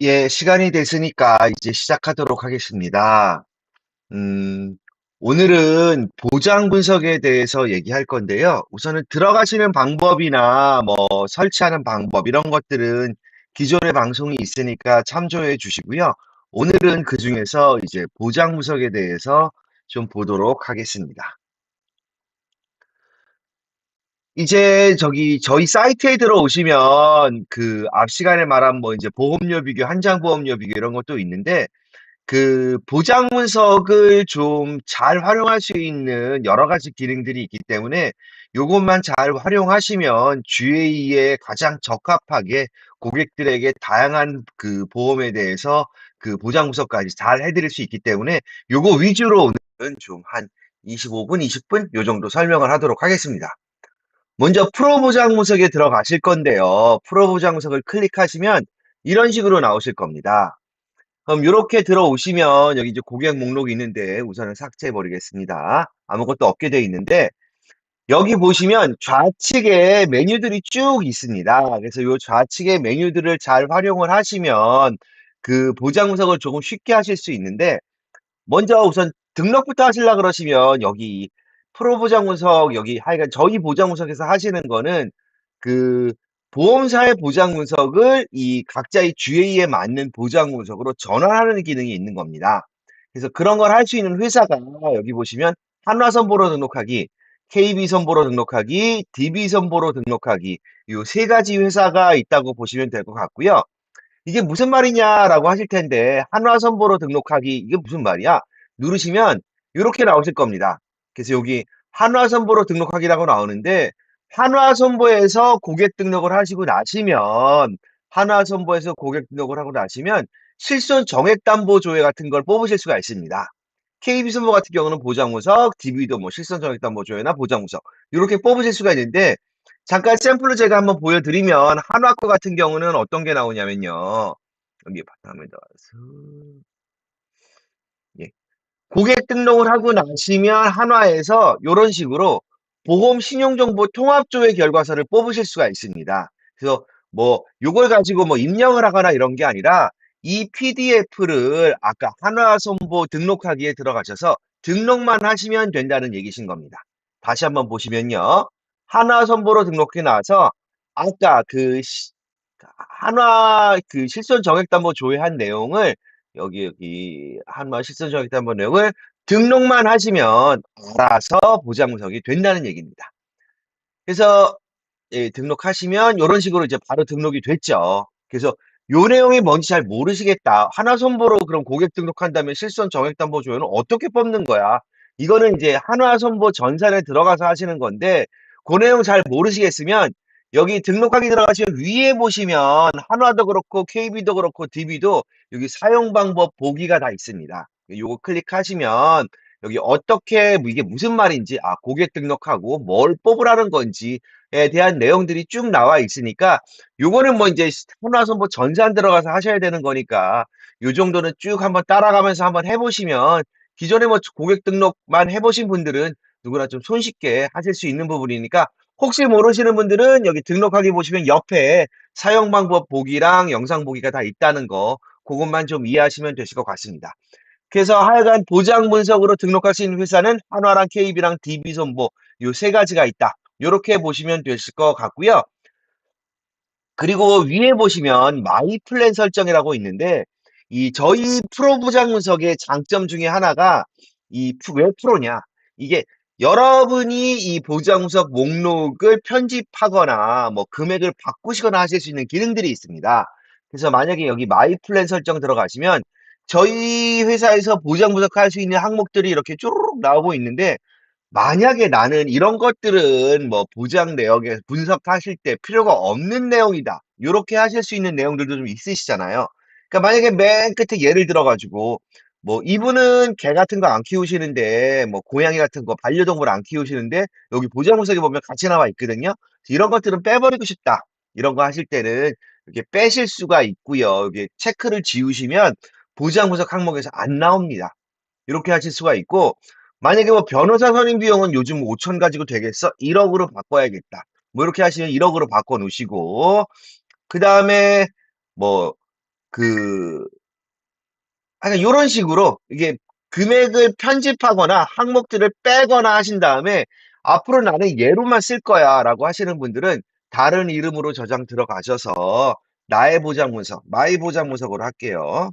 예, 시간이 됐으니까 이제 시작하도록 하겠습니다. 음, 오늘은 보장 분석에 대해서 얘기할 건데요. 우선은 들어가시는 방법이나 뭐 설치하는 방법 이런 것들은 기존의 방송이 있으니까 참조해 주시고요. 오늘은 그중에서 이제 보장 분석에 대해서 좀 보도록 하겠습니다. 이제 저희 사이트에 들어오시면 그 앞 시간에 말한 뭐 이제 보험료 비교, 한장 보험료 비교 이런 것도 있는데 그 보장 문석을 좀 잘 활용할 수 있는 여러 가지 기능들이 있기 때문에 요것만 잘 활용하시면 GA에 가장 적합하게 고객들에게 다양한 그 보험에 대해서 그 보장 분석까지 잘 해드릴 수 있기 때문에 요거 위주로 오늘은 좀 한 25분, 20분 요 정도 설명을 하도록 하겠습니다. 먼저 프로 보장 분석에 들어가실 건데요. 프로 보장 분석을 클릭하시면 이런 식으로 나오실 겁니다. 그럼 이렇게 들어오시면 여기 이제 고객 목록이 있는데 우선은 삭제해 버리겠습니다. 아무것도 없게 돼 있는데 여기 보시면 좌측에 메뉴들이 쭉 있습니다. 그래서 이 좌측의 메뉴들을 잘 활용을 하시면 그 보장 분석을 조금 쉽게 하실 수 있는데 먼저 우선 등록부터 하시려 그러시면 여기 프로 보장 분석 여기 하여간 저희 보장 분석에서 하시는 거는 그 보험사의 보장 분석을 이 각자의 GA에 맞는 보장 분석으로 전환하는 기능이 있는 겁니다. 그래서 그런 걸 할 수 있는 회사가 여기 보시면 한화선보로 등록하기, KB선보로 등록하기, DB선보로 등록하기 요 세 가지 회사가 있다고 보시면 될 것 같고요. 이게 무슨 말이냐라고 하실 텐데 한화선보로 등록하기 이게 무슨 말이야? 누르시면 이렇게 나오실 겁니다. 그래서 여기 한화선보로 등록하기라고 나오는데 한화선보에서 고객 등록을 하시고 나시면 한화선보에서 고객 등록을 하고 나시면 실손 정액담보조회 같은 걸 뽑으실 수가 있습니다. KB선보 같은 경우는 보장분석, DB도 뭐 실손 정액담보조회나 보장분석 이렇게 뽑으실 수가 있는데 잠깐 샘플로 제가 한번 보여드리면 한화 거 같은 경우는 어떤 게 나오냐면요. 여기 바탕을 넣어서 예. 고객 등록을 하고 나시면 한화에서 이런 식으로 보험 신용정보 통합조회 결과서를 뽑으실 수가 있습니다. 그래서 뭐 요걸 가지고 뭐 입력을 하거나 이런 게 아니라 이 PDF를 아까 한화선보 등록하기에 들어가셔서 등록만 하시면 된다는 얘기신 겁니다. 다시 한번 보시면요. 한화선보로 등록해 놔서 아까 한화 그 실손 정액담보 조회한 내용을 여기 한화 실손 정액담보 내용을 등록만 하시면 알아서 보장분석이 된다는 얘기입니다. 그래서 예, 등록하시면 이런 식으로 이제 바로 등록이 됐죠. 그래서 요 내용이 뭔지 잘 모르시겠다. 한화선보로 그럼 고객 등록한다면 실손 정액담보조회는 어떻게 뽑는 거야? 이거는 이제 한화선보 전산에 들어가서 하시는 건데 그 내용 잘 모르시겠으면 여기 등록하기 들어가시면 위에 보시면 한화도 그렇고 KB도 그렇고 DB도 여기 사용 방법 보기가 다 있습니다. 요거 클릭하시면 여기 어떻게 이게 무슨 말인지 고객 등록하고 뭘 뽑으라는 건지 에 대한 내용들이 쭉 나와 있으니까 요거는 뭐 이제 혼나서 뭐 전산 들어가서 하셔야 되는 거니까 요 정도는 쭉 한번 따라가면서 한번 해보시면 기존에 뭐 고객 등록만 해보신 분들은 누구나 좀 손쉽게 하실 수 있는 부분이니까 혹시 모르시는 분들은 여기 등록하기 보시면 옆에 사용 방법 보기랑 영상 보기가 다 있다는 거 그것만 좀 이해하시면 되실 것 같습니다. 그래서 하여간 보장 분석으로 등록할 수 있는 회사는 한화랑 KB랑 DB손보 요 세 가지가 있다. 요렇게 보시면 되실 것 같고요. 그리고 위에 보시면 마이 플랜 설정이라고 있는데 이 저희 프로 보장 분석의 장점 중에 하나가 왜 프로냐? 이게 여러분이 이 보장 분석 목록을 편집하거나 뭐 금액을 바꾸시거나 하실 수 있는 기능들이 있습니다. 그래서 만약에 여기 마이 플랜 설정 들어가시면 저희 회사에서 보장 분석할 수 있는 항목들이 이렇게 쭈루룩 나오고 있는데 만약에 나는 이런 것들은 뭐 보장 내역에 분석하실 때 필요가 없는 내용이다. 요렇게 하실 수 있는 내용들도 좀 있으시잖아요. 그러니까 만약에 맨 끝에 예를 들어 가지고 뭐 이분은 개 같은 거 안 키우시는데 뭐 고양이 같은 거 반려동물 안 키우시는데 여기 보장 분석에 보면 같이 나와 있거든요. 이런 것들은 빼버리고 싶다. 이런 거 하실 때는 이렇게 빼실 수가 있고요. 이게 체크를 지우시면 보장 분석 항목에서 안 나옵니다. 이렇게 하실 수가 있고 만약에 뭐 변호사 선임 비용은 요즘 5천 가지고 되겠어? 1억으로 바꿔야겠다. 뭐 이렇게 하시면 1억으로 바꿔 놓으시고 그다음에 뭐 그 약간 요런 식으로 이게 금액을 편집하거나 항목들을 빼거나 하신 다음에 앞으로 나는 얘로만 쓸 거야라고 하시는 분들은 다른 이름으로 저장 들어가셔서 나의 보장 문서, 마이 보장 문서로 할게요.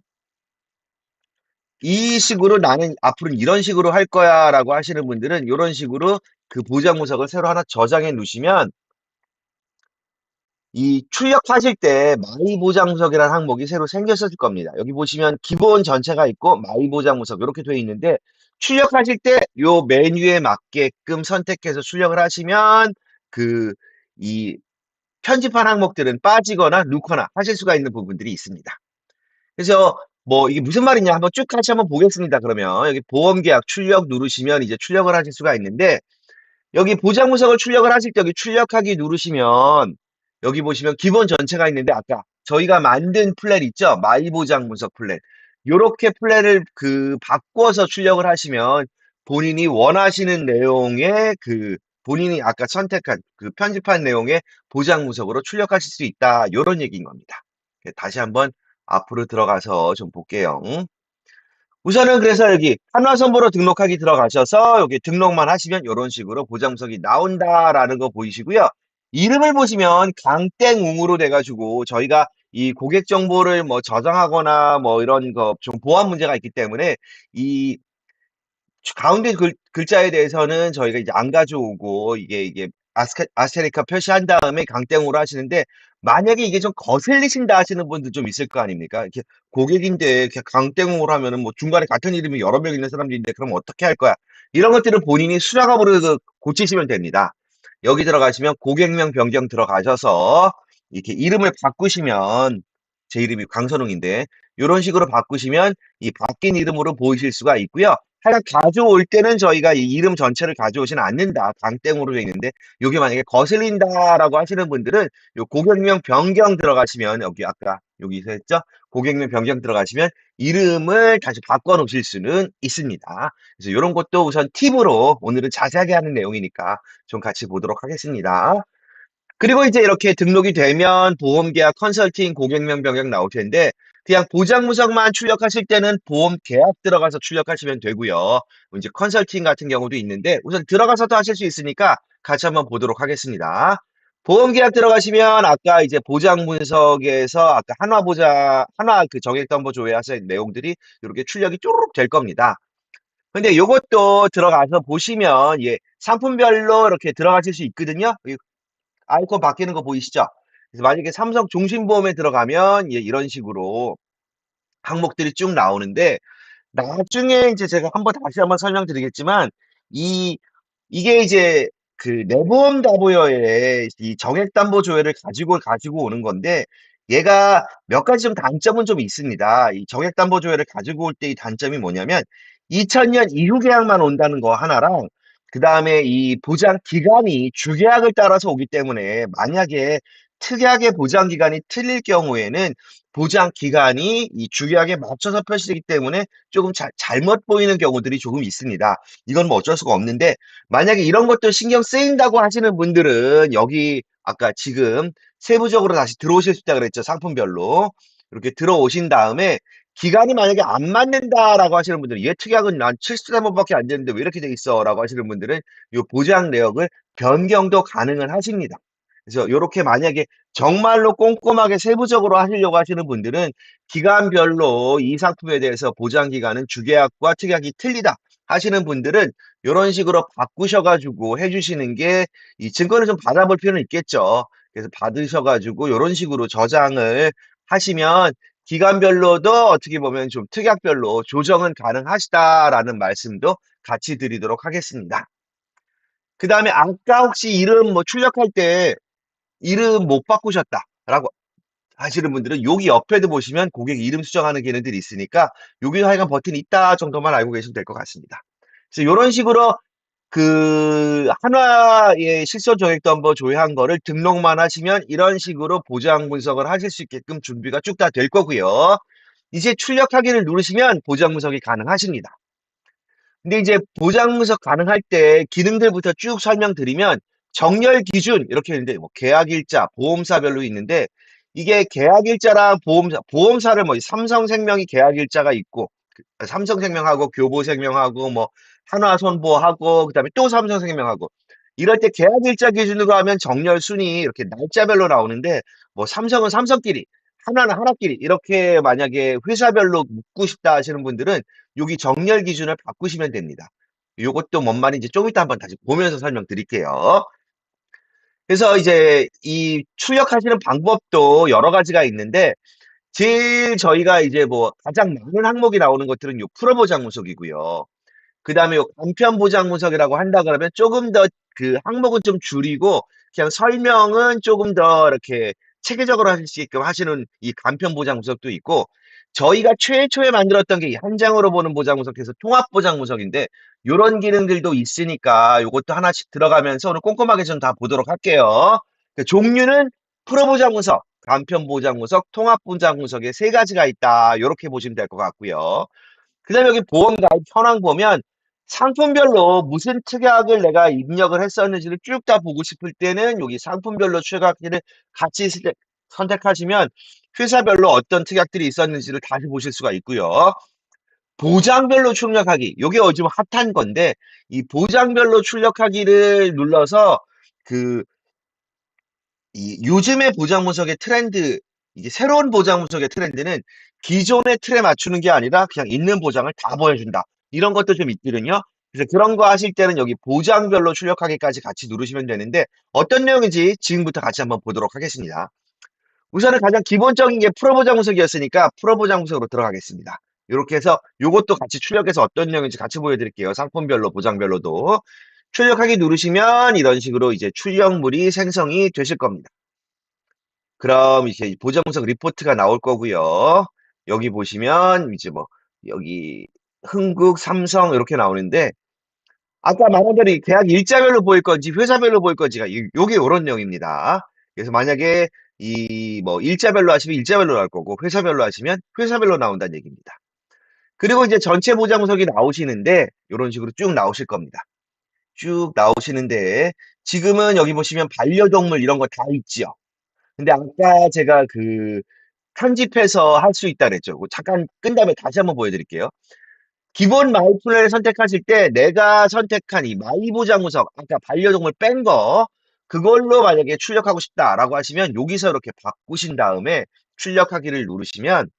이 식으로 나는 앞으로는 이런 식으로 할 거야라고 하시는 분들은 이런 식으로 그 보장 문서를 새로 하나 저장해 놓으시면 이 출력하실 때 마이 보장무석이라는 항목이 새로 생겼을 겁니다. 여기 보시면 기본 전체가 있고 마이 보장무석 이렇게 되어 있는데 출력하실 때 요 메뉴에 맞게끔 선택해서 출력을 하시면 그 이 편집한 항목들은 빠지거나 넣거나 하실 수가 있는 부분들이 있습니다. 그래서 뭐 이게 무슨 말이냐 한번 쭉 같이 한번 보겠습니다. 그러면 여기 보험계약 출력 누르시면 이제 출력을 하실 수가 있는데 여기 보장 문석을 출력을 하실 때 여기 출력하기 누르시면 여기 보시면 기본 전체가 있는데 아까 저희가 만든 플랜 있죠? 마이 보장 문석 플랜. 요렇게 플랜을 바꿔서 출력을 하시면 본인이 원하시는 내용의 본인이 아까 선택한 편집한 내용의 보장 문석으로 출력하실 수 있다. 요런 얘기인 겁니다. 다시 한번 앞으로 들어가서 좀 볼게요. 우선은 그래서 여기 한화선보로 등록하기 들어가셔서 여기 등록만 하시면 이런 식으로 보장석이 나온다라는 거 보이시고요. 이름을 보시면 강땡웅으로 돼가지고 저희가 이 고객 정보를 뭐 저장하거나 뭐 이런 거 좀 보안 문제가 있기 때문에 이 가운데 글자에 대해서는 저희가 이제 안 가져오고 이게 아스테리카 표시한 다음에 강땡으로 하시는데 만약에 이게 좀 거슬리신다 하시는 분들 좀 있을 거 아닙니까? 이렇게 고객인데 이렇게 강땡으로 하면은 뭐 중간에 같은 이름이 여러 명 있는 사람들인데 그럼 어떻게 할 거야? 이런 것들은 본인이 수작업으로 고치시면 됩니다. 여기 들어가시면 고객명 변경 들어가셔서 이렇게 이름을 바꾸시면 제 이름이 강선웅인데 이런 식으로 바꾸시면 이 바뀐 이름으로 보이실 수가 있고요. 하여간 가져올 때는 저희가 이 이름 전체를 가져오지는 않는다. 강땡으로 되어 있는데 이게 만약에 거슬린다라고 하시는 분들은 요 고객명 변경 들어가시면 여기 아까 여기서 했죠? 고객명 변경 들어가시면 이름을 다시 바꿔 놓으실 수는 있습니다. 그래서 이런 것도 우선 팁으로 오늘은 자세하게 하는 내용이니까 좀 같이 보도록 하겠습니다. 그리고 이제 이렇게 등록이 되면 보험계약 컨설팅 고객명 변경 나올 텐데 그냥 보장무석만 출력하실 때는 보험계약 들어가서 출력하시면 되고요. 이제 컨설팅 같은 경우도 있는데 우선 들어가서도 하실 수 있으니까 같이 한번 보도록 하겠습니다. 보험계약 들어가시면 아까 이제 보장문석에서 아까 한화 정액담보 조회하실 내용들이 이렇게 출력이 쪼르륵 될 겁니다. 근데 요것도 들어가서 보시면 예, 상품별로 이렇게 들어가실 수 있거든요. 아이콘 바뀌는 거 보이시죠? 그래서 만약에 삼성 종신보험에 들어가면 예, 이런 식으로 항목들이 쭉 나오는데 나중에 이제 제가 다시 한번 설명드리겠지만 이 이게 이제 내보험담보여의 이 정액담보 조회를 가지고 오는 건데 얘가 몇 가지 좀 단점은 좀 있습니다. 이 정액담보 조회를 가지고 올 때 이 단점이 뭐냐면 2000년 이후 계약만 온다는 거 하나랑 그 다음에 이 보장 기간이 주계약을 따라서 오기 때문에 만약에 특약의 보장 기간이 틀릴 경우에는 보장 기간이 이 주계약에 맞춰서 표시되기 때문에 조금 잘못 보이는 경우들이 조금 있습니다. 이건 뭐 어쩔 수가 없는데 만약에 이런 것도 신경 쓰인다고 하시는 분들은 여기 아까 지금 세부적으로 다시 들어오실 수 있다 그랬죠. 상품별로. 이렇게 들어오신 다음에 기간이 만약에 안 맞는다라고 하시는 분들은 얘 특약은 난 70단번밖에 안 되는데 왜 이렇게 돼 있어? 라고 하시는 분들은 이 보장 내역을 변경도 가능은 하십니다. 그래서 이렇게 만약에 정말로 꼼꼼하게 세부적으로 하시려고 하시는 분들은 기간별로 이 상품에 대해서 보장 기간은 주계약과 특약이 틀리다 하시는 분들은 이런 식으로 바꾸셔가지고 해주시는 게 이 증권을 좀 받아볼 필요는 있겠죠. 그래서 받으셔가지고 이런 식으로 저장을 하시면 기간별로도 어떻게 보면 좀 특약별로 조정은 가능하시다라는 말씀도 같이 드리도록 하겠습니다. 그 다음에 아까 혹시 이름 뭐 출력할 때 이름 못 바꾸셨다라고 하시는 분들은 여기 옆에도 보시면 고객 이름 수정하는 기능들이 있으니까 여기도 하여간 버튼이 있다 정도만 알고 계시면 될 것 같습니다. 그래서 이런 식으로 한화의 실손 정액도 한번 조회한 거를 등록만 하시면 이런 식으로 보장 분석을 하실 수 있게끔 준비가 쭉 다 될 거고요. 이제 출력하기를 누르시면 보장 분석이 가능하십니다. 근데 이제 보장 분석 가능할 때 기능들부터 쭉 설명드리면 정렬 기준 이렇게 있는데 뭐 계약일자, 보험사별로 있는데 이게 계약일자랑 보험사를 뭐 삼성생명이 계약일자가 있고, 삼성생명하고 교보생명하고 뭐 한화손보하고 그다음에 또 삼성생명하고 이럴 때 계약일자 기준으로 하면 정렬 순위 이렇게 날짜별로 나오는데 뭐 삼성은 삼성끼리, 하나는 하나끼리 이렇게 만약에 회사별로 묻고 싶다 하시는 분들은 여기 정렬 기준을 바꾸시면 됩니다. 요것도 뭔 말인지 좀 이따 한번 다시 보면서 설명드릴게요. 그래서 이제 이 출력하시는 방법도 여러 가지가 있는데 제일 저희가 이제 뭐 가장 많은 항목이 나오는 것들은 요 풀어보장무속이고요. 그 다음에 요 간편보장무속이라고 한다 그러면 조금 더 그 항목은 좀 줄이고 그냥 설명은 조금 더 이렇게 체계적으로 하실 수 있게끔 하시는 이 간편보장무속도 있고 저희가 최초에 만들었던 게 이 한 장으로 보는 보장무속해서 통합보장무속인데 요런 기능들도 있으니까 요것도 하나씩 들어가면서 오늘 꼼꼼하게 좀 다 보도록 할게요. 그 종류는 풀어보장무속, 간편보장무속, 통합보장무속의 세 가지가 있다. 요렇게 보시면 될 것 같고요. 그 다음에 여기 보험가입 현황 보면 상품별로 무슨 특약을 내가 입력을 했었는지를 쭉 다 보고 싶을 때는 여기 상품별로 특약들을 같이 선택하시면 회사별로 어떤 특약들이 있었는지를 다시 보실 수가 있고요. 보장별로 출력하기. 요게 요즘 핫한 건데 이 보장별로 출력하기를 눌러서 그 이 요즘의 보장무석의 트렌드, 이게 새로운 보장무석의 트렌드는 기존의 틀에 맞추는 게 아니라 그냥 있는 보장을 다 보여준다. 이런 것도 좀 있거든요. 그래서 그런 거 하실 때는 여기 보장별로 출력하기까지 같이 누르시면 되는데 어떤 내용인지 지금부터 같이 한번 보도록 하겠습니다. 우선은 가장 기본적인 게 프로보장무석이었으니까 프로보장무석으로 들어가겠습니다. 이렇게 해서 이것도 같이 출력해서 어떤 내용인지 같이 보여드릴게요. 상품별로, 보장별로도. 출력하기 누르시면 이런 식으로 이제 출력물이 생성이 되실 겁니다. 그럼 이제 보정석 리포트가 나올 거고요. 여기 보시면 이제 뭐 여기 흥국, 삼성 이렇게 나오는데 아까 말한 대로 이 계약 일자별로 보일 건지 회사별로 보일 건지가 요게 요런 내용입니다. 그래서 만약에 이 뭐 일자별로 하시면 일자별로 나올 거고 회사별로 하시면 회사별로 나온다는 얘기입니다. 그리고 이제 전체 보장석이 나오시는데 요런 식으로 쭉 나오실 겁니다. 쭉 나오시는데 지금은 여기 보시면 반려동물 이런 거 다 있지요. 근데 아까 제가 그 편집해서 할 수 있다 그랬죠. 그거 잠깐 끈 다음에 다시 한번 보여드릴게요. 기본 마이 플랜을 선택하실 때 내가 선택한 이 마이 보장무석, 아까 반려동물 뺀 거, 그걸로 만약에 출력하고 싶다라고 하시면 여기서 이렇게 바꾸신 다음에 출력하기를 누르시면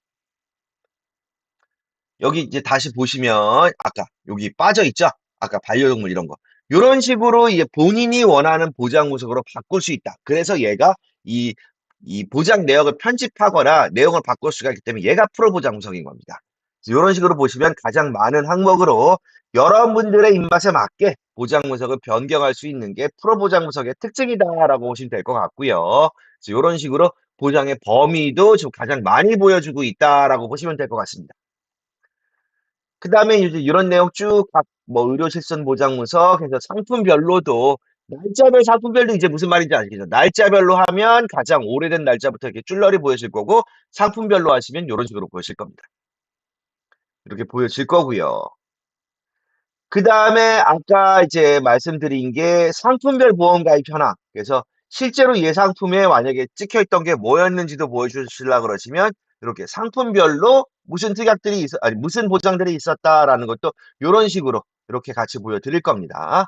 여기 이제 다시 보시면 아까 여기 빠져 있죠? 아까 반려동물 이런 거. 이런 식으로 이제 본인이 원하는 보장 구석으로 바꿀 수 있다. 그래서 얘가 이, 이 보장 내역을 편집하거나 내용을 바꿀 수가 있기 때문에 얘가 프로 보장 구석인 겁니다. 이런 식으로 보시면 가장 많은 항목으로 여러분들의 입맛에 맞게 보장 구석을 변경할 수 있는 게 프로 보장 구석의 특징이다라고 보시면 될 것 같고요. 이런 식으로 보장의 범위도 지금 가장 많이 보여주고 있다라고 보시면 될 것 같습니다. 그 다음에 이제 이런 내용 쭉 각 뭐 의료 실손 보장문서 그래서 상품별로도 날짜별 상품별로 이제 무슨 말인지 아시겠죠? 날짜별로 하면 가장 오래된 날짜부터 이렇게 줄러리 보여질 거고 상품별로 하시면 이런 식으로 보여질 겁니다. 이렇게 보여질 거고요. 그 다음에 아까 이제 말씀드린 게 상품별 보험 가입 현황. 그래서 실제로 이 상품에 만약에 찍혀 있던 게 뭐였는지도 보여주시려고 그러시면 이렇게 상품별로 무슨 특약들이 아니 무슨 보장들이 있었다라는 것도 이런 식으로 이렇게 같이 보여드릴 겁니다.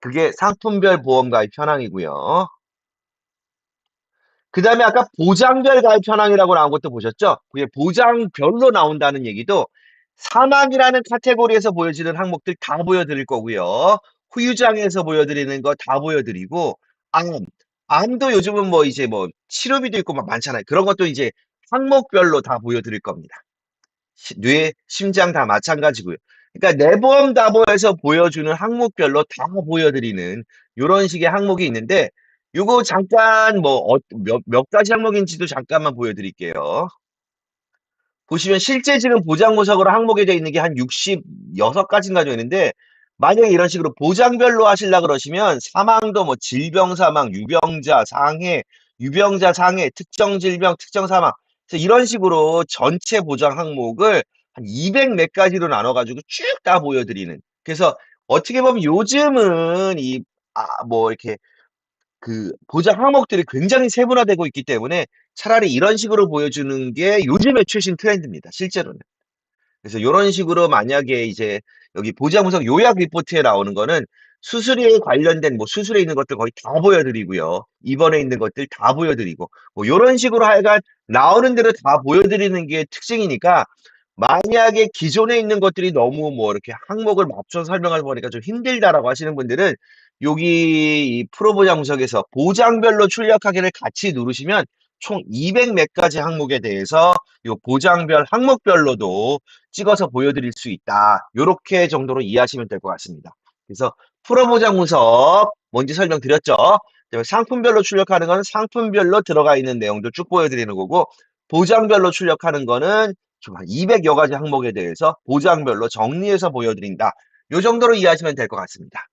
그게 상품별 보험 가입 현황이고요. 그 다음에 아까 보장별 가입 현황이라고 나온 것도 보셨죠? 그게 보장별로 나온다는 얘기도 사망이라는 카테고리에서 보여지는 항목들 다 보여드릴 거고요. 후유장에서 보여드리는 거 다 보여드리고 암, 암도 요즘은 뭐 이제 뭐 치료비도 있고 막 많잖아요. 그런 것도 이제 항목별로 다 보여드릴 겁니다. 뇌, 심장 다 마찬가지고요. 그러니까 내보험다보에서 보여주는 항목별로 다 보여드리는 이런 식의 항목이 있는데 요거 잠깐 뭐 몇 가지 항목인지도 잠깐만 보여드릴게요. 보시면 실제 지금 보장보석으로 항목이 되어 있는 게 한 66가지인가 되어 있는데 만약에 이런 식으로 보장별로 하시려 그러시면 사망도 뭐 질병 사망, 유병자, 상해, 유병자 상해, 특정 질병, 특정 사망 그래서 이런 식으로 전체 보장 항목을 한 200 몇 가지로 나눠가지고 쭉 다 보여드리는 그래서 어떻게 보면 요즘은 이 뭐 이렇게 그 보장 항목들이 굉장히 세분화되고 있기 때문에 차라리 이런 식으로 보여주는 게 요즘의 최신 트렌드입니다. 실제로는. 그래서 요런 식으로 만약에 이제 여기 보장 분석 요약 리포트에 나오는 거는 수술에 관련된 뭐 수술에 있는 것들 거의 다 보여드리고요. 입원에 있는 것들 다 보여드리고 뭐 요런 식으로 하여간 나오는 대로 다 보여드리는 게 특징이니까 만약에 기존에 있는 것들이 너무 뭐 이렇게 항목을 맞춰 설명을 보니까 좀 힘들다라고 하시는 분들은 여기 이 프로 보장 분석에서 보장별로 출력하기를 같이 누르시면 총 200 몇 가지 항목에 대해서 요 보장별 항목별로도 찍어서 보여드릴 수 있다. 요렇게 정도로 이해하시면 될 것 같습니다. 그래서 프로 보장 분석 뭔지 설명드렸죠. 상품별로 출력하는 거는 상품별로 들어가 있는 내용도 쭉 보여드리는 거고 보장별로 출력하는 거는 좀 한 200여 가지 항목에 대해서 보장별로 정리해서 보여드린다. 요 정도로 이해하시면 될 것 같습니다.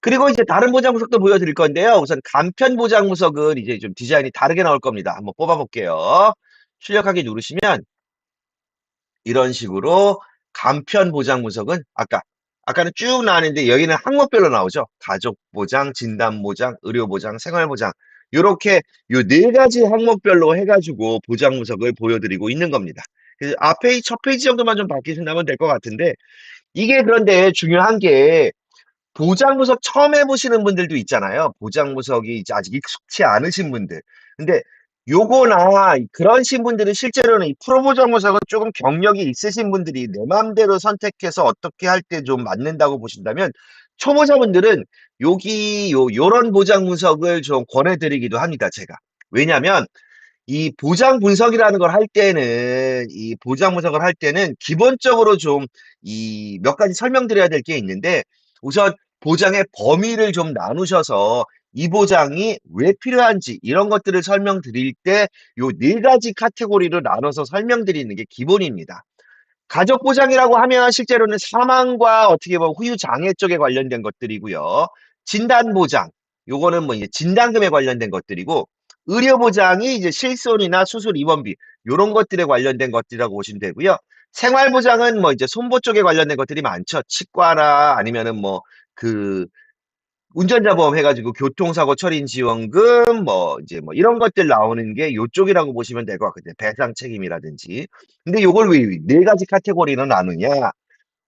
그리고 이제 다른 보장 분석도 보여드릴 건데요. 우선 간편 보장 분석은 이제 좀 디자인이 다르게 나올 겁니다. 한번 뽑아볼게요. 출력하기 누르시면 이런 식으로 간편 보장 분석은 아까는 쭉 나왔는데 여기는 항목별로 나오죠. 가족 보장, 진단 보장, 의료 보장, 생활 보장 요렇게 요 네 가지 항목별로 해가지고 보장 분석을 보여드리고 있는 겁니다. 그래서 앞에 첫 페이지 정도만 좀 바뀌신다면 될 것 같은데 이게 그런데 중요한 게 보장 분석 처음 해보시는 분들도 있잖아요. 보장 분석이 이제 아직 익숙치 않으신 분들. 근데 요거나 그런 신분들은 실제로는 이 프로 보장 분석은 조금 경력이 있으신 분들이 내 마음대로 선택해서 어떻게 할 때 좀 맞는다고 보신다면 초보자분들은 요런 보장 분석을 좀 권해드리기도 합니다, 제가. 왜냐면 이 보장 분석이라는 걸 할 때는 이 보장 분석을 할 때는 기본적으로 좀 이 몇 가지 설명드려야 될 게 있는데 우선 보장의 범위를 좀 나누셔서 이 보장이 왜 필요한지 이런 것들을 설명드릴 때 요 네 가지 카테고리로 나눠서 설명드리는 게 기본입니다. 가족 보장이라고 하면 실제로는 사망과 어떻게 보면 후유 장애 쪽에 관련된 것들이고요. 진단 보장, 요거는 뭐 이제 진단금에 관련된 것들이고, 의료 보장이 이제 실손이나 수술 입원비 요런 것들에 관련된 것들이라고 보시면 되고요. 생활 보장은 뭐 이제 손보 쪽에 관련된 것들이 많죠. 치과나 아니면은 뭐 그 운전자 보험 해가지고 교통사고 처리 지원금 뭐 이제 뭐 이런 것들 나오는 게 요쪽이라고 보시면 될 것 같거든요. 배상 책임이라든지. 근데 요걸 왜 네 가지 카테고리로 나누냐?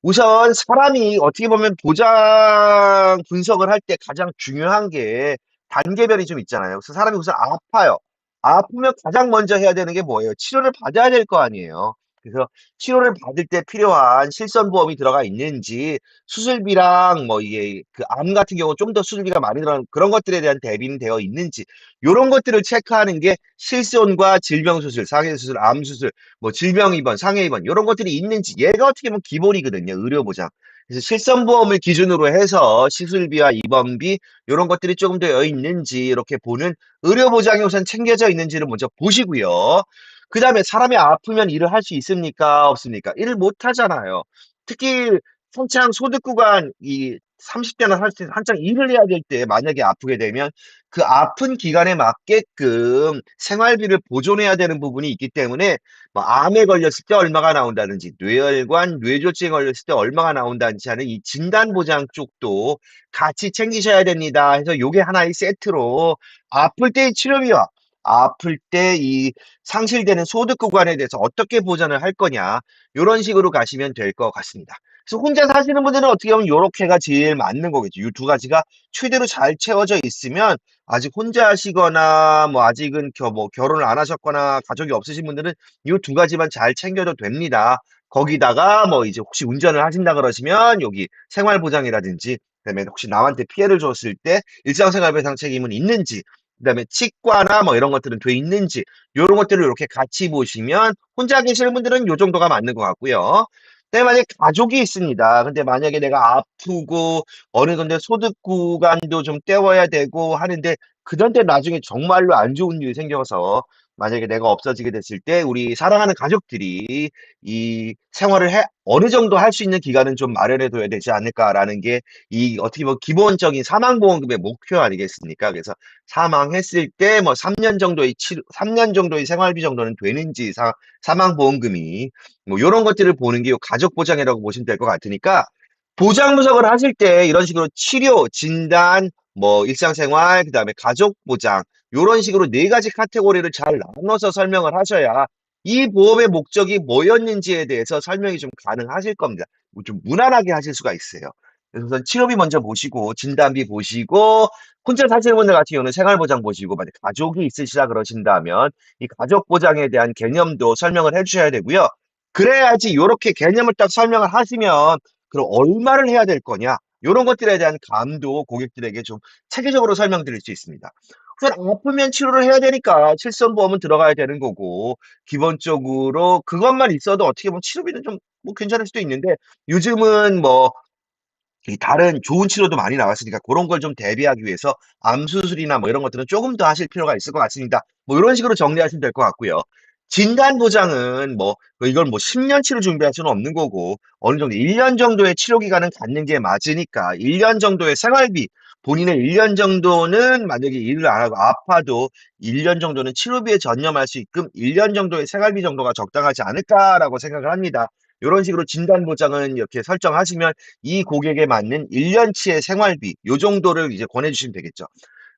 우선 사람이 어떻게 보면 보장 분석을 할 때 가장 중요한 게 단계별이 좀 있잖아요. 그래서 사람이 우선 아파요. 아프면 가장 먼저 해야 되는 게 뭐예요? 치료를 받아야 될 거 아니에요. 그래서 치료를 받을 때 필요한 실손보험이 들어가 있는지 수술비랑 뭐 이게 그 암 같은 경우 좀 더 수술비가 많이 들어가는 그런 것들에 대한 대비는 되어 있는지 이런 것들을 체크하는 게 실손과 질병수술, 상해수술, 암수술 뭐 질병 입원, 상해 입원 이런 것들이 있는지 얘가 어떻게 보면 기본이거든요. 의료보장. 그래서 실손보험을 기준으로 해서 시술비와 입원비 이런 것들이 조금 더 있는지 이렇게 보는 의료보장이 우선 챙겨져 있는지를 먼저 보시고요. 그 다음에 사람이 아프면 일을 할 수 있습니까? 없습니까? 일을 못 하잖아요. 특히 한창 소득 구간 이 30대나 한창 일을 해야 될 때 만약에 아프게 되면 그 아픈 기간에 맞게끔 생활비를 보존해야 되는 부분이 있기 때문에 뭐 암에 걸렸을 때 얼마가 나온다든지 뇌혈관, 뇌졸중에 걸렸을 때 얼마가 나온다든지 하는 이 진단보장 쪽도 같이 챙기셔야 됩니다. 해서 요게 하나의 세트로 아플 때의 치료비와 아플 때 이 상실되는 소득 구간에 대해서 어떻게 보전을 할 거냐 이런 식으로 가시면 될 것 같습니다. 그래서 혼자 사시는 분들은 어떻게 보면 요렇게가 제일 맞는 거겠죠. 이 두 가지가 최대로 잘 채워져 있으면 아직 혼자 하시거나 뭐 아직은 뭐 결혼을 안 하셨거나 가족이 없으신 분들은 이 두 가지만 잘 챙겨도 됩니다. 거기다가 뭐 이제 혹시 운전을 하신다 그러시면 여기 생활보장이라든지 그다음에 혹시 남한테 피해를 줬을 때 일상생활배상 책임은 있는지 그다음에 치과나 뭐 이런 것들은 돼 있는지 이런 것들을 이렇게 같이 보시면 혼자 계시는 분들은 요 정도가 맞는 것 같고요. 근데 만약에 가족이 있습니다. 근데 만약에 내가 아프고 어느 정도 소득 구간도 좀 때워야 되고 하는데 그런데 나중에 정말로 안 좋은 일이 생겨서 만약에 내가 없어지게 됐을 때 우리 사랑하는 가족들이 이 생활을 어느 정도 할 수 있는 기간은 좀 마련해 둬야 되지 않을까라는 게 이 어떻게 보면 기본적인 사망보험금의 목표 아니겠습니까? 그래서 사망했을 때 뭐 3년 정도의 3년 정도의 생활비 정도는 되는지 사망보험금이 뭐 이런 것들을 보는 게 가족 보장이라고 보시면 될 것 같으니까 보장 분석을 하실 때 이런 식으로 치료, 진단, 뭐 일상생활, 그다음에 가족 보장 요런 식으로 네 가지 카테고리를 잘 나눠서 설명을 하셔야 이 보험의 목적이 뭐였는지에 대해서 설명이 좀 가능하실 겁니다. 뭐좀 무난하게 하실 수가 있어요. 그래서 우선 치료비 먼저 보시고 진단비 보시고 혼자 사시는 분들 같은 경우는 생활보장 보시고 만약 가족이 있으시다 그러신다면 이 가족 보장에 대한 개념도 설명을 해 주셔야 되고요. 그래야지 요렇게 개념을 딱 설명을 하시면 그럼 얼마를 해야 될 거냐 요런 것들에 대한 감도 고객들에게 좀 체계적으로 설명드릴 수 있습니다. 우선 아프면 치료를 해야 되니까 실손보험은 들어가야 되는 거고 기본적으로 그것만 있어도 어떻게 보면 치료비는 좀 뭐 괜찮을 수도 있는데 요즘은 뭐 이 다른 좋은 치료도 많이 나왔으니까 고런 걸 좀 대비하기 위해서 암 수술이나 뭐 이런 것들은 쪼금 더 하실 필요가 있을 것 같습니다. 뭐 요런 식으로 정리하시면 될 것 같고요. 진단 보장은 뭐 이걸 뭐 10 년치를 준비할 수는 없는 거고 어느 정도 1년 정도의 치료 기간은 갖는 게 맞으니까 1년 정도의 생활비 본인의 1년 정도는 만약에 일을 안 하고 아파도 1년 정도는 치료비에 전념할 수 있금 1년 정도의 생활비 정도가 적당하지 않을까라고 생각을 합니다. 요런 식으로 진단 보장은 이렇게 설정하시면 이 고객에 맞는 1 년치의 생활비 요 정도를 이제 권해 주시면 되겠죠.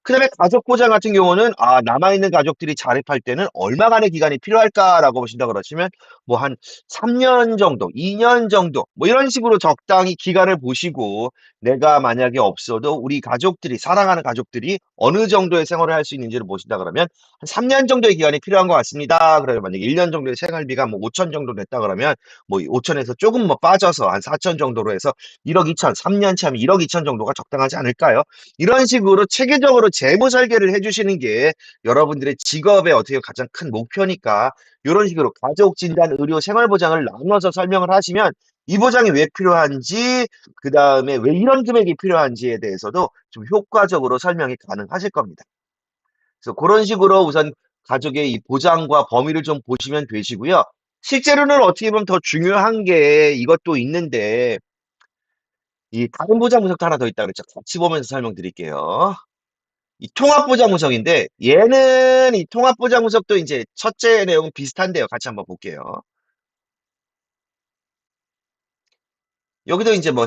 그다음에 가족 보장 같은 경우는 남아있는 가족들이 자립할 때는 얼마간의 기간이 필요할까라고 보신다 그러시면 뭐 한 3년 정도, 2년 정도 뭐 이런 식으로 적당히 기간을 보시고 내가 만약에 없어도 우리 가족들이 사랑하는 가족들이 어느 정도의 생활을 할 수 있는지를 보신다 그러면 한 3년 정도의 기간이 필요한 것 같습니다. 그러면 만약에 1년 정도의 생활비가 뭐 5천 정도 됐다 그러면 뭐 5천 에서 조금 뭐 빠져서 한 4천 정도로 해서 1억 2천, 3 년치 하면 1억 2천 정도가 적당하지 않을까요? 이런 식으로 체계적으로 재무 설계를 해 주시는 게 여러분들의 직업의 어떻게 가장 큰 목표니까 요런 식으로 가족 진단, 의료, 생활 보장을 나눠서 설명을 하시면 이 보장이 왜 필요한지 그다음에 왜 이런 금액이 필요한지에 대해서도 좀 효과적으로 설명이 가능하실 겁니다. 그래서 고런 식으로 우선 가족의 이 보장과 범위를 좀 보시면 되시고요. 실제로는 어떻게 보면 더 중요한 게 이것도 있는데 이 다른 보장 분석도 하나 더 있다 그랬죠. 같이 보면서 설명드릴게요. 이 통합보장 분석인데 얘는 이 통합보장 분석도 이제 첫째 내용은 비슷한데요. 같이 한번 볼게요. 여기도 이제 뭐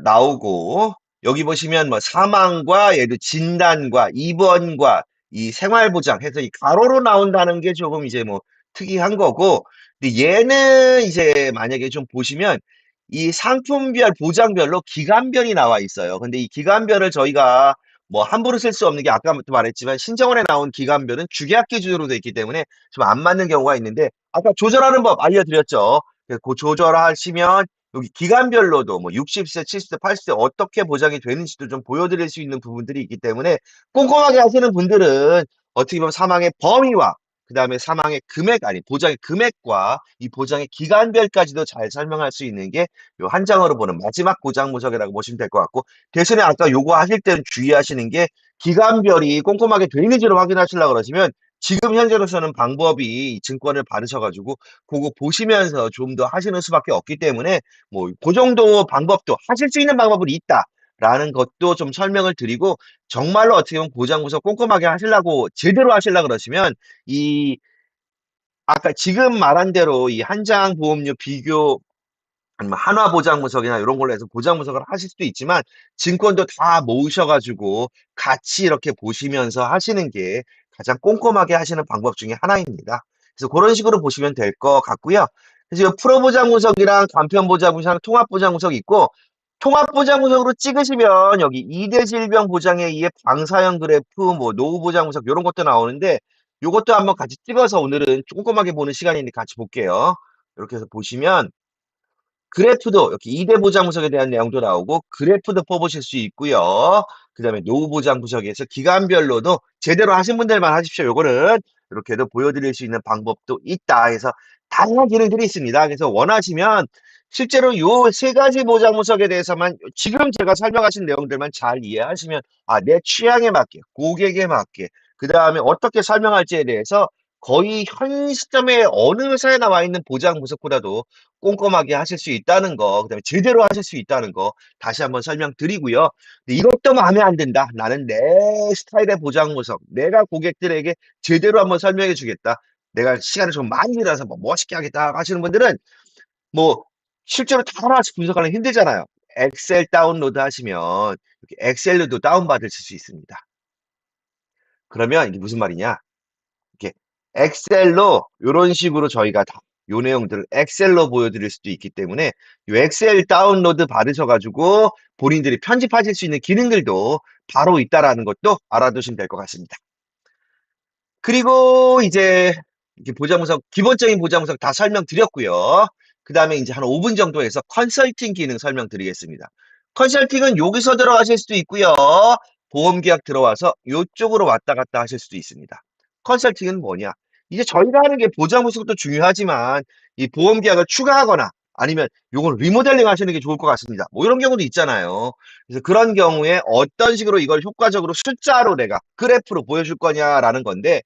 나오고 여기 보시면 뭐 사망과 예를 진단과 입원과 이 생활보장 해서 이 가로로 나온다는 게 조금 이제 뭐 특이한 거고 근데 얘는 이제 만약에 좀 보시면 이 상품별 보장별로 기간별이 나와 있어요. 근데 이 기간별을 저희가 뭐 함부로 쓸 수 없는 게 아까부터 말했지만 신정원에 나온 기간별은 주계약 기준으로 돼 있기 때문에 좀 안 맞는 경우가 있는데 아까 조절하는 법 알려드렸죠. 그 조절하시면 여기 기간별로도 뭐 60세, 70세, 80세 어떻게 보장이 되는지도 좀 보여드릴 수 있는 부분들이 있기 때문에 꼼꼼하게 하시는 분들은 어떻게 보면 사망의 범위와 그다음에 사망의 금액 아니 보장의 금액과 이 보장의 기간별까지도 잘 설명할 수 있는 게 요 한 장으로 보는 마지막 보장 분석이라고 보시면 될 것 같고 대신에 아까 요거 하실 때는 주의하시는 게 기간별이 꼼꼼하게 돼 있는지를 확인하시려고 그러시면 지금 현재로서는 방법이 증권을 받으셔 가지고 고거 보시면서 좀 더 하시는 수밖에 없기 때문에 뭐 고 정도 방법도 하실 수 있는 방법은 있다라는 것도 좀 설명을 드리고 정말로 어떻게 보면 보장 분석 꼼꼼하게 하시려고 제대로 하시려고 그러시면 이 아까 지금 말한 대로 이 한 장 보험료 비교 아니면 한화 보장 분석이나 이런 걸로 해서 보장 분석을 하실 수도 있지만 증권도 다 모으셔 가지고 같이 이렇게 보시면서 하시는 게 가장 꼼꼼하게 하시는 방법 중에 하나입니다. 그래서 그런 식으로 보시면 될 것 같고요. 그래서 이 프로 보장 분석이랑 간편 보장 분석, 통합 보장 분석이 있고 통합 보장 분석으로 찍으시면 여기 2대 질병 보장에 의해 방사형 그래프, 뭐 노후 보장 분석 이런 것도 나오는데 요것도 한번 같이 찍어서 오늘은 꼼꼼하게 보는 시간이니까 같이 볼게요. 이렇게 해서 보시면 그래프도 이렇게 2대 보장 분석에 대한 내용도 나오고 그래프도 뽑으실 수 있고요. 그다음에 노후 보장 분석에서 기간별로도 제대로 하신 분들만 하십시오. 요거는 이렇게도 보여드릴 수 있는 방법도 있다 해서 다양한 기능들이 있습니다. 그래서 원하시면 실제로 요 세 가지 보장 분석에 대해서만 지금 제가 설명하신 내용들만 잘 이해하시면 내 취향에 맞게 고객에 맞게 그다음에 어떻게 설명할지에 대해서 거의 현 시점에 어느 회사에 나와 있는 보장 분석보다도 꼼꼼하게 하실 수 있다는 거, 그다음에 제대로 하실 수 있다는 거 다시 한번 설명드리고요. 근데 이것도 마음에 안 든다. 나는 내 스타일의 보장 분석, 내가 고객들에게 제대로 한번 설명해 주겠다. 내가 시간을 좀 많이 들여서 뭐 멋있게 하겠다 하시는 분들은 뭐 실제로 다 하나씩 분석하는 게 힘들잖아요. 엑셀 다운로드 하시면 이렇게 엑셀로도 다운받으실 수 있습니다. 그러면 이게 무슨 말이냐? 이렇게 엑셀로 이런 식으로 저희가 다 요 내용들을 엑셀로 보여드릴 수도 있기 때문에 이 엑셀 다운로드 받으셔가지고 본인들이 편집하실 수 있는 기능들도 바로 있다라는 것도 알아두시면 될 것 같습니다. 그리고 이제 이렇게 보장 분석, 기본적인 보장 분석 다 설명드렸고요. 그 다음에 이제 한 5분 정도 해서 컨설팅 기능 설명드리겠습니다. 컨설팅은 여기서 들어가실 수도 있고요. 보험계약 들어와서 이쪽으로 왔다 갔다 하실 수도 있습니다. 컨설팅은 뭐냐? 이제 저희가 하는 게 보장 분석도 중요하지만 이 보험계약을 추가하거나 아니면 요걸 리모델링 하시는 게 좋을 것 같습니다. 뭐 이런 경우도 있잖아요. 그래서 그런 경우에 어떤 식으로 이걸 효과적으로 숫자로 내가 그래프로 보여줄 거냐라는 건데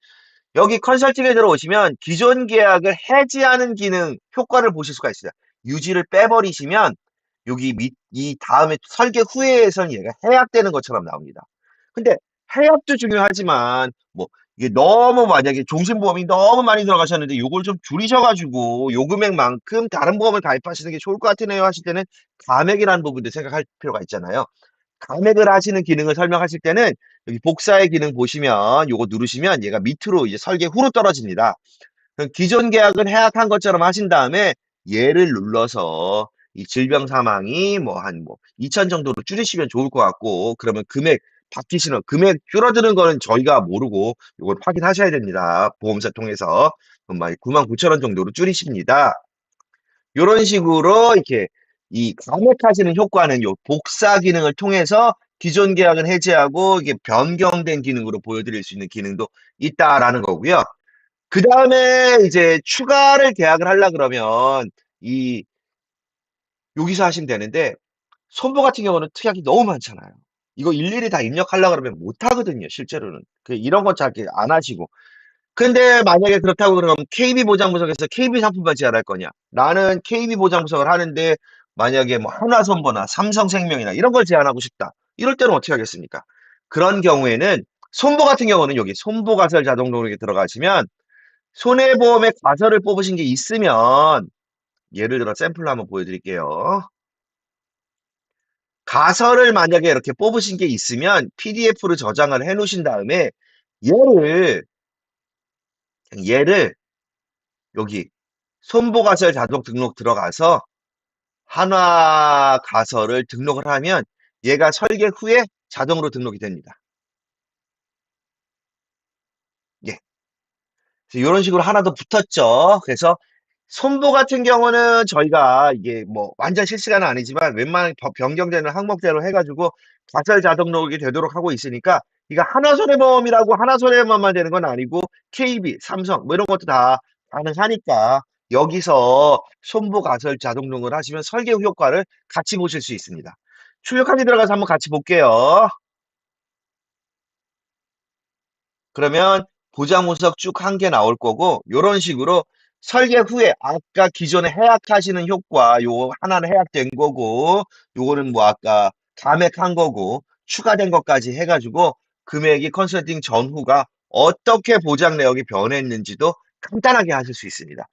여기 컨설팅에 들어오시면 기존 계약을 해지하는 기능 효과를 보실 수가 있어요. 유지를 빼버리시면 여기 이 다음에 설계 후에선 얘가 해약되는 것처럼 나옵니다. 근데 해약도 중요하지만 뭐 이게 너무 만약에 종신보험이 너무 많이 들어가셨는데 요걸 좀 줄이셔가지고 요 금액만큼 다른 보험을 가입하시는 게 좋을 것 같으네요 하실 때는 감액이라는 부분도 생각할 필요가 있잖아요. 감액을 하시는 기능을 설명하실 때는 여기 복사의 기능 보시면 요거 누르시면 얘가 밑으로 이제 설계 후로 떨어집니다. 그럼 기존 계약은 해약한 것처럼 하신 다음에 얘를 눌러서 이 질병 사망이 뭐 한 뭐 2천 정도로 줄이시면 좋을 것 같고 그러면 금액 바뀌시는 금액 줄어드는 거는 저희가 모르고 이걸 확인하셔야 됩니다. 보험사 통해서 그럼 막 9만 9천 원 정도로 줄이십니다. 이런 식으로 이렇게 이 감액하시는 효과는 요 복사 기능을 통해서 기존 계약은 해지하고 이게 변경된 기능으로 보여드릴 수 있는 기능도 있다라는 거고요. 그 다음에 이제 추가를 계약을 하려 그러면 이 여기서 하시면 되는데 손보 같은 경우는 특약이 너무 많잖아요. 이거 일일이 다 입력하려 그러면 못 하거든요, 실제로는. 이런 거 잘 안 하시고. 근데 만약에 그렇다고 그러면 KB 보장 분석에서 KB 상품만 제한할 거냐? 나는 KB 보장 분석을 하는데 만약에 뭐 하나손보나 삼성생명이나 이런 걸 제한하고 싶다. 이럴 때는 어떻게 하겠습니까? 그런 경우에는 손보 같은 경우는 여기 손보가설 자동 등록에 들어가시면 손해보험의 가설을 뽑으신 게 있으면 예를 들어 샘플로 한번 보여드릴게요. 가설을 만약에 이렇게 뽑으신 게 있으면 PDF로 저장을 해 놓으신 다음에 얘를 여기 손보가설 자동 등록 들어가서 한화 가설을 등록을 하면 얘가 설계 후에 자동으로 등록이 됩니다. 예. 이런 식으로 하나 더 붙었죠. 그래서 손보 같은 경우는 저희가 이게 뭐 완전 실시간은 아니지만 웬만한 변경되는 항목대로 해가지고 가설 자동 등록이 되도록 하고 있으니까 이거 하나손해보험이라고 하나손해보험만 되는 건 아니고 KB, 삼성 뭐 이런 것도 다 가능하니까 여기서 손보 가설 자동 등록을 하시면 설계 후 효과를 같이 보실 수 있습니다. 출력하기 들어가서 한번 같이 볼게요. 그러면 보장 분석 쭉 한 개 나올 거고 요런 식으로 설계 후에 아까 기존에 해약하시는 효과 요 하나는 해약된 거고 요거는 뭐 아까 감액한 거고 추가된 것까지 해가지고 금액이 컨설팅 전후가 어떻게 보장 내역이 변했는지도 간단하게 하실 수 있습니다.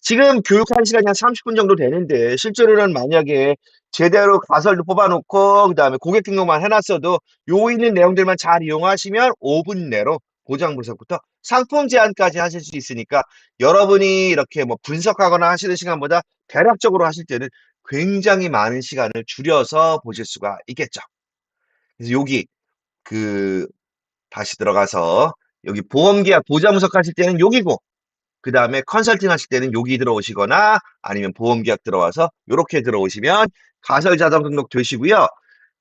지금 교육한 시간이 한 30분 정도 되는데 실제로는 만약에 제대로 가설도 뽑아놓고 그 다음에 고객 등록만 해놨어도 요 있는 내용들만 잘 이용하시면 5분 내로 보장 분석부터 상품 제안까지 하실 수 있으니까 여러분이 이렇게 뭐 분석하거나 하시는 시간보다 대략적으로 하실 때는 굉장히 많은 시간을 줄여서 보실 수가 있겠죠. 그래서 여기 그 다시 들어가서 여기 보험계약 보장 분석하실 때는 여기고 그 다음에 컨설팅 하실 때는 여기 들어오시거나 아니면 보험계약 들어와서 이렇게 들어오시면 가설 자동 등록 되시고요.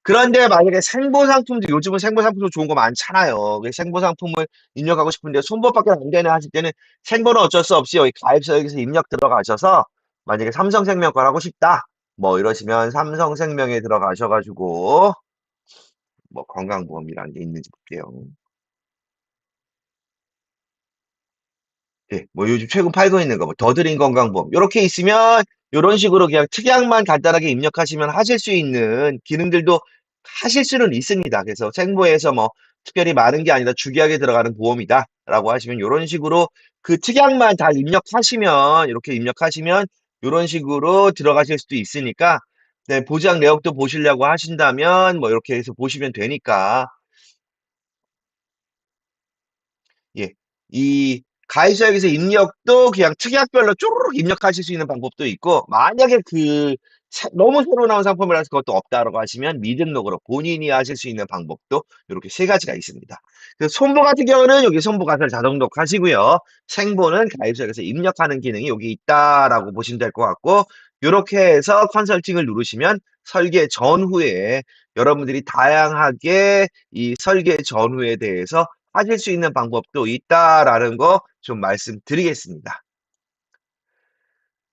그런데 만약에 생보상품도 요즘은 생보상품도 좋은 거 많잖아요. 생보상품을 입력하고 싶은데 손보밖에 안 되네 하실 때는 생보는 어쩔 수 없이 여기 가입서 여기서 입력 들어가셔서 만약에 삼성생명 걸 하고 싶다. 뭐 이러시면 삼성생명에 들어가셔가지고 뭐 건강보험이라는 게 있는지 볼게요. 예, 뭐 요즘 최근 팔고 있는 거, 뭐 더드림 건강보험 이렇게 있으면 이런 식으로 그냥 특약만 간단하게 입력하시면 하실 수 있는 기능들도 하실 수는 있습니다. 그래서 생보에서 뭐 특별히 많은 게 아니라 주기하게 들어가는 보험이다라고 하시면 이런 식으로 그 특약만 다 입력하시면 이렇게 입력하시면 이런 식으로 들어가실 수도 있으니까 네, 보장 내역도 보시려고 하신다면 뭐 이렇게 해서 보시면 되니까. 예. 이 가입자에게서 입력도 그냥 특약별로 쪼르륵 입력하실 수 있는 방법도 있고, 만약에 너무 새로 나온 상품이라서 그것도 없다라고 하시면 미등록으로 본인이 하실 수 있는 방법도 이렇게 세 가지가 있습니다. 그 손보 같은 경우는 여기 손보 가설 자동 녹하시고요. 생보는 가입자에게서 입력하는 기능이 여기 있다라고 보시면 될 것 같고, 이렇게 해서 컨설팅을 누르시면 설계 전후에 여러분들이 다양하게 이 설계 전후에 대해서 하실 수 있는 방법도 있다라는 거 좀 말씀드리겠습니다.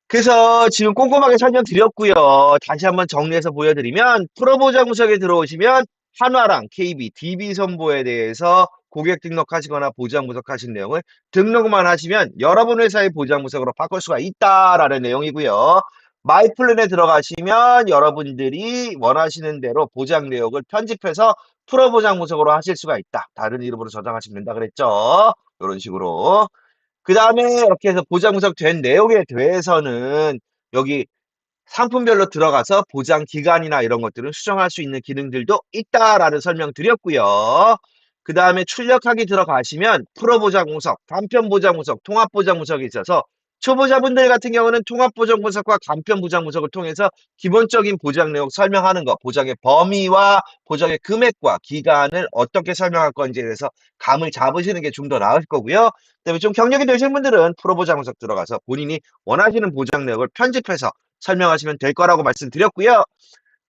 그래서 지금 꼼꼼하게 설명드렸고요. 다시 한번 정리해서 보여드리면 프로보장 구석에 들어오시면 한화랑 KB, DB선보에 대해서 고객 등록하시거나 보장 분석하신 내용을 등록만 하시면 여러분 회사의 보장 분석으로 바꿀 수가 있다라는 내용이고요. 마이플랜에 들어가시면 여러분들이 원하시는 대로 보장 내역을 편집해서 프로보장 분석으로 하실 수가 있다. 다른 이름으로 저장하시면 된다 그랬죠. 이런 식으로. 그 다음에 이렇게 해서 보장 분석된 내용에 대해서는 여기 상품별로 들어가서 보장 기간이나 이런 것들을 수정할 수 있는 기능들도 있다라는 설명 드렸고요. 그 다음에 출력하기 들어가시면 프로 보장 분석, 간편 보장 분석, 통합 보장 분석이 있어서 초보자분들 같은 경우는 통합 보장 분석과 간편 보장 분석을 통해서 기본적인 보장 내용 설명하는 거, 보장의 범위와 보장의 금액과 기간을 어떻게 설명할 건지에 대해서 감을 잡으시는 게 좀 더 나을 거고요. 그다음에 좀 경력이 되신 분들은 프로 보장 분석 들어가서 본인이 원하시는 보장 내역을 편집해서 설명하시면 될 거라고 말씀드렸고요.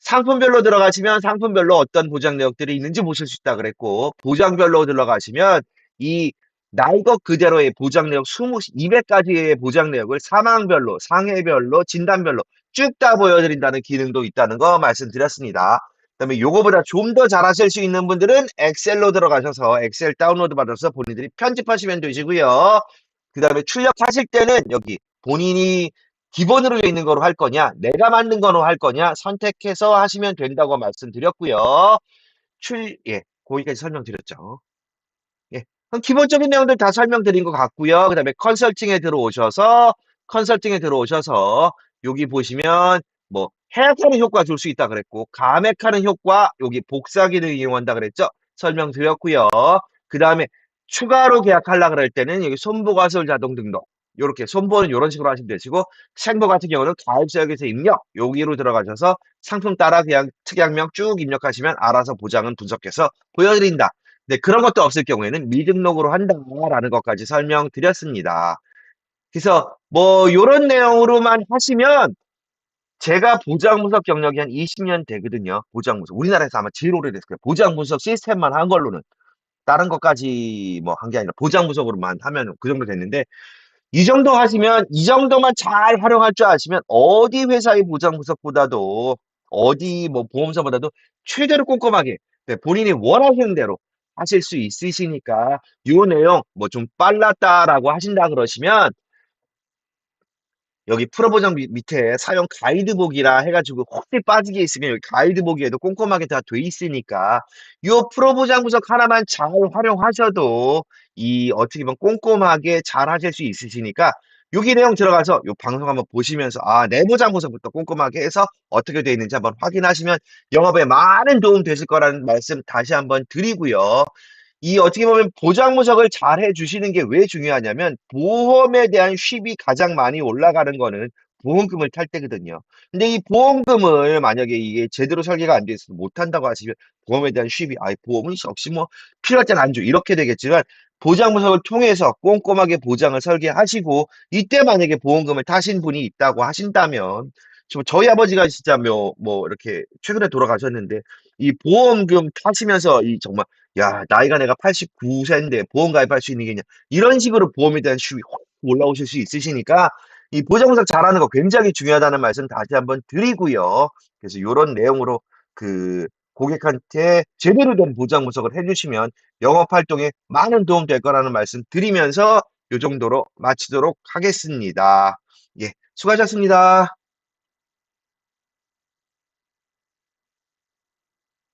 상품별로 들어가시면 상품별로 어떤 보장 내역들이 있는지 보실 수 있다 그랬고, 보장별로 들어가시면 이 날 것 그대로의 보장 내역 200가지의 보장 내역을 사망별로, 상해별로, 진단별로 쭉 다 보여드린다는 기능도 있다는 거 말씀드렸습니다. 그다음에 요거보다 좀 더 잘하실 수 있는 분들은 엑셀로 들어가셔서 엑셀 다운로드 받아서 본인들이 편집하시면 되시고요. 그 다음에 출력하실 때는 여기 본인이 기본으로 돼 있는 거로 할 거냐, 내가 만든 거로 할 거냐 선택해서 하시면 된다고 말씀드렸고요. 거기까지 설명드렸죠. 예. 그럼 기본적인 내용들 다 설명드린 것 같고요. 그 다음에 컨설팅에 들어오셔서 여기 보시면 뭐 해약하는 효과 줄 수 있다 그랬고, 감액하는 효과 여기 복사 기능 이용한다 그랬죠. 설명드렸고요. 그 다음에 추가로 계약하려 그럴 때는 여기 손보가설 자동 등록, 요렇게 손보는 이런 식으로 하시면 되시고, 생보 같은 경우는 가입자역에서 입력 여기로 들어가셔서 상품 따라 그냥 특약명 쭉 입력하시면 알아서 보장은 분석해서 보여드린다. 네, 그런 것도 없을 경우에는 미등록으로 한다라는 것까지 설명드렸습니다. 그래서 뭐 요런 내용으로만 하시면, 제가 보장 분석 경력이 한 20년 되거든요. 보장 분석. 우리나라에서 아마 제일 오래됐을 거예요. 보장 분석 시스템만 한 걸로는. 다른 것까지 뭐 한 게 아니라 보장 분석으로만 하면 그 정도 됐는데, 이 정도 하시면, 이 정도만 잘 활용할 줄 아시면 어디 회사의 보장 분석보다도, 어디 뭐 보험사보다도 최대로 꼼꼼하게, 네, 본인이 원하시는 대로 하실 수 있으시니까, 요 내용 뭐 좀 빨랐다라고 하신다 그러시면 여기 프로보장 밑에 사용 가이드북이라 해가지고 혹시 빠지게 있으면 여기 가이드북에도 꼼꼼하게 다 돼 있으니까 요 프로보장 분석 하나만 잘 활용하셔도 이 어떻게 보면 꼼꼼하게 잘 하실 수 있으시니까, 여기 내용 들어가서 요 방송 한번 보시면서 내보장 분석부터 꼼꼼하게 해서 어떻게 돼 있는지 한번 확인하시면 영업에 많은 도움 되실 거라는 말씀 다시 한번 드리고요. 이 어떻게 보면 보장 분석을 잘 해주시는 게 왜 중요하냐면, 보험에 대한 수입이 가장 많이 올라가는 거는 보험금을 탈 때거든요. 근데 이 보험금을 만약에 이게 제대로 설계가 안 돼 있어서 못한다고 하시면 보험에 대한 수입이 보험은 역시 뭐 필요할 땐 안 줘 이렇게 되겠지만, 보장 분석을 통해서 꼼꼼하게 보장을 설계하시고 이때 만약에 보험금을 타신 분이 있다고 하신다면, 지금 저희 아버지가 진짜 뭐 이렇게 최근에 돌아가셨는데, 이 보험금 타시면서 이 정말 나이가 내가 89세인데 보험 가입할 수 있는 게 있냐, 이런 식으로 보험에 대한 수익이 확 올라오실 수 있으시니까 이 보장 분석 잘하는 거 굉장히 중요하다는 말씀 다시 한번 드리고요. 그래서 이런 내용으로 그 고객한테 제대로 된 보장 분석을 해주시면 영업 활동에 많은 도움 될 거라는 말씀 드리면서 이 정도로 마치도록 하겠습니다. 예, 수고하셨습니다.